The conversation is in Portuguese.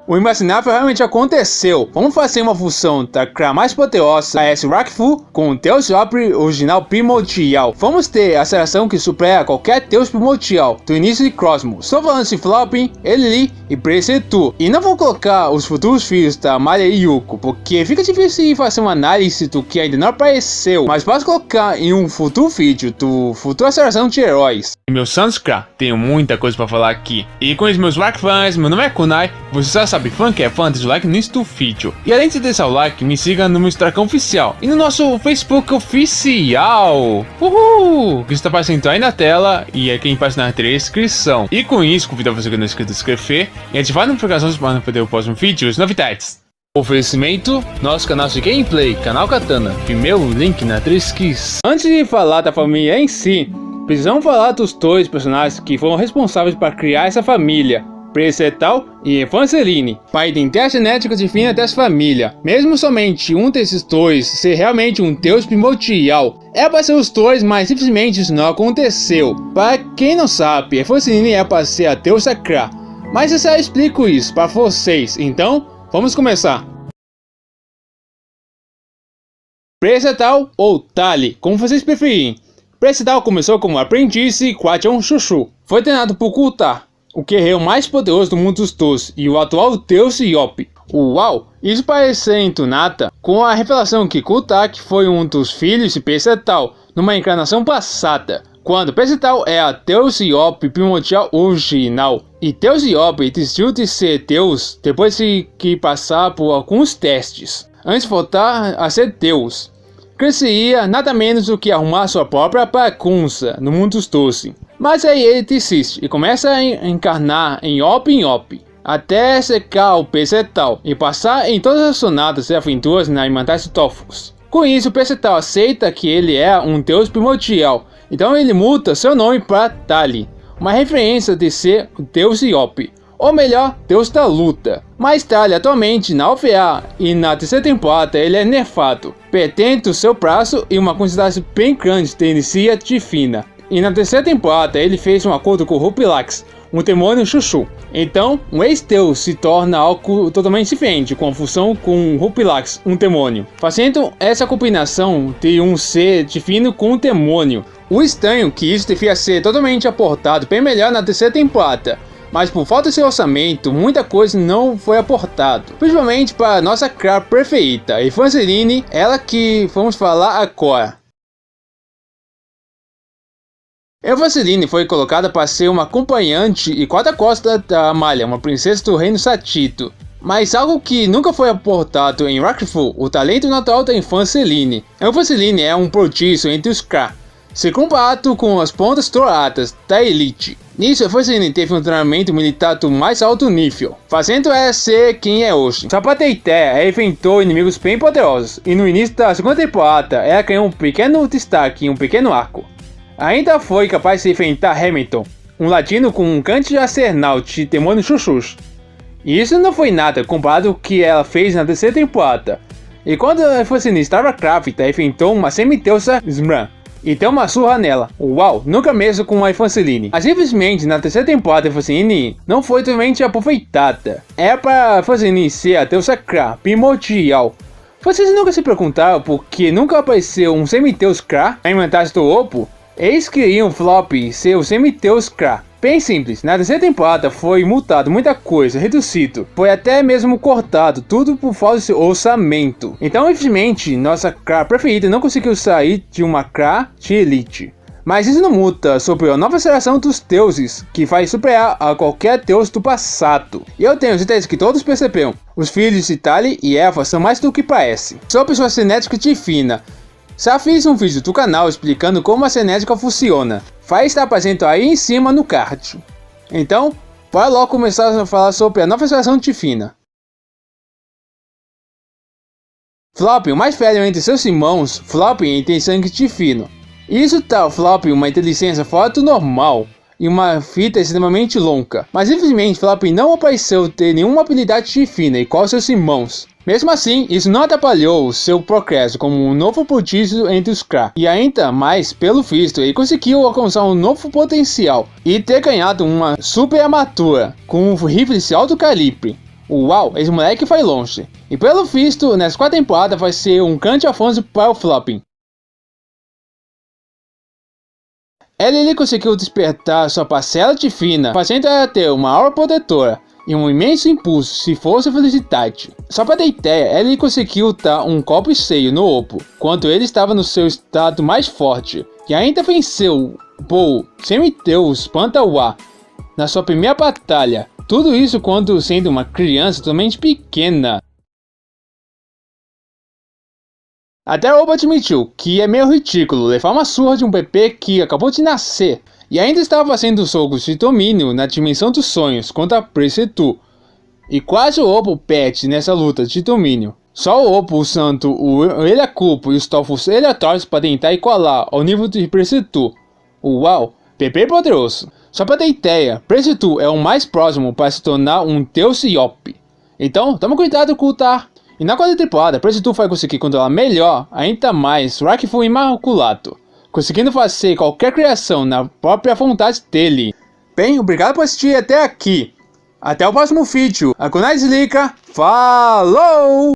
O imaginável realmente aconteceu. Vamos fazer uma fusão da CRA mais poderosa, a S-Rakfu, com o Deus Opry original primordial. Vamos ter a aceleração que supera qualquer Deus primordial do início de Cosmos. Estou falando de Floppy, Elili e Presetu. E não vou colocar os futuros filhos da Maria e Yuko, porque fica difícil fazer uma análise do que ainda não apareceu. Mas posso colocar em um futuro vídeo do futuro aceleração de heróis. Meu Santos CRA, tenho muita coisa pra falar aqui. E com os meus like fãs, meu nome é Kunai, você já sabe, fã que é fã, deixa o like no início do vídeo. E além de deixar o like, me siga no meu Instagram oficial e no nosso Facebook oficial. Uhul! Que está aparecendo aí na tela e é quem aparece na descrição. E com isso, convido você que não é inscrito a se inscrever e ativar as notificações para não perder o próximo vídeo e as novidades. Oferecimento, nosso canal de gameplay, Canal Katana, primeiro link na descrição. Antes de falar da família em si, precisamos falar dos dois personagens que foram responsáveis para criar essa família, Presetal e Evangeline, para entender a genética divina dessa família. Mesmo somente um desses dois ser realmente um deus primordial, é para ser os dois, mas simplesmente isso não aconteceu. Para quem não sabe, Evangeline é para ser a deusa CRA, mas eu já explico isso para vocês, então vamos começar. Presetal ou Tali, como vocês preferirem. Presetal começou como aprendiz de Guardião Chuchu. Foi treinado por Kultar, o guerreiro mais poderoso do mundo dos Dos e o atual deus Yop. Uau! Isso parece ser entonada com a revelação que Kultar foi um dos filhos de Presetal numa encarnação passada, quando Presetal é a deus Yop primordial original. E Deus Yop decidiu de ser deus depois de que passar por alguns testes, antes de voltar a ser deus. Cresceria nada menos do que arrumar sua própria bagunça no mundo dos doces. Mas aí ele desiste e começa a encarnar em Yop, até secar o Presetal e passar em todas as sonatas e aventuras na Irmandade Tofos. Com isso, o Presetal aceita que ele é um deus primordial, então ele muda seu nome para Tali, uma referência de ser o deus Yop, ou melhor, deus da luta. Mas Tali atualmente na OVA e na terceira temporada ele é nerfado, perdendo seu braço e uma quantidade bem grande de energia divina. E na terceira temporada ele fez um acordo com Rupilax, um demônio Chuchu. Então, um ex-deus se torna algo totalmente diferente com a fusão com Rupilax, um demônio, fazendo essa combinação de um ser divino com um demônio. O estranho é que isso devia ser totalmente aportado bem melhor na terceira temporada, mas por falta de orçamento, muita coisa não foi aportado, principalmente para a nossa CRA preferida, Evangeline, ela que vamos falar agora. Evangeline foi colocada para ser uma acompanhante e guarda-costas da Amalia, uma princesa do reino Satito. Mas algo que nunca foi aportado em Rakfu, o talento natural da Evangeline. Evangeline é um prodígio entre os CRA, se comparado com as pontas douradas da Elite. Nisso, Evangeline teve um treinamento militar do mais alto nível, fazendo ela ser quem é hoje. Só para ter ideia, ela enfrentou inimigos bem poderosos, e no início da segunda temporada, ela ganhou um pequeno destaque em um pequeno arco. Ainda foi capaz de enfrentar Hamilton, um ladino com um grande arsenal de demônio Chuchus. E isso não foi nada comparado ao que ela fez na terceira temporada. E quando a Evangeline estava grávida, enfrentou uma semideusa Smran e deu uma surra nela. Uau, nunca mesmo com a Evangeline. Mas simplesmente na terceira temporada a Evangeline não foi totalmente aproveitada. É para a Evangeline ser a deusa CRA primordial. Vocês nunca se perguntaram por que nunca apareceu um semideus CRA na Irmandade do Lobo? Eles queriam Floppy ser o semideus CRA. Bem simples, na terceira temporada foi mudado muita coisa, reduzido, foi até mesmo cortado, tudo por falta de orçamento. Então infelizmente nossa CRA preferida não conseguiu sair de uma CRA de elite. Mas isso não muda sobre a nova geração dos deuses, que vai superar a qualquer deus do passado. E eu tenho certeza que todos perceberam, os filhos de Tali e Eva são mais do que parecem. Sobre sua genética divina. Já fiz um vídeo do canal explicando como a genética funciona. Vai estar aparecendo aí em cima no card. Então, bora logo começar a falar sobre a nova geração divina. Floppy, o mais velho entre seus irmãos, Floppy tem sangue divino. Isso dá ao Floppy uma inteligência fora do normal e uma vida extremamente longa. Mas infelizmente Floppy não apareceu ter nenhuma habilidade divina igual aos seus irmãos. Mesmo assim, isso não atrapalhou seu progresso como um novo prodígio entre os CRA. E ainda mais, pelo visto, ele conseguiu alcançar um novo potencial e ter ganhado uma super armadura com um rifle de alto calibre. Uau, esse moleque foi longe. E pelo visto, nessa 4ª temporada vai ser um grande avanço para o Flopping. Ele conseguiu despertar sua parcela divina, fazendo ela ter uma aura protetora e um imenso impulso se fosse felicidade. Só para ter ideia, ele conseguiu dar um copo cheio no Oppo, quando ele estava no seu estado mais forte, e ainda venceu Bull, semideus Pantawa, na sua primeira batalha. Tudo isso quando sendo uma criança totalmente pequena. Até o Oppo admitiu que é meio ridículo levar uma surra de um bebê que acabou de nascer e ainda estava fazendo jogos de domínio na dimensão dos sonhos contra Precetu. E quase o Oppo perde nessa luta de domínio. Só o Oppo usando o Heliacupo e os Tofos aleatórios para tentar igualar ao nível de Precetu. Uau, bebê poderoso. Só para ter ideia, Precetu é o mais próximo para se tornar um deus Yop. Então, toma cuidado com o Tar. E na 4ª temporada, Precetu vai conseguir controlar melhor, ainda mais, Wrathful Imaculado, conseguindo fazer qualquer criação na própria vontade dele. Bem, obrigado por assistir até aqui. Até o próximo vídeo. A Kunai Zilika, falou!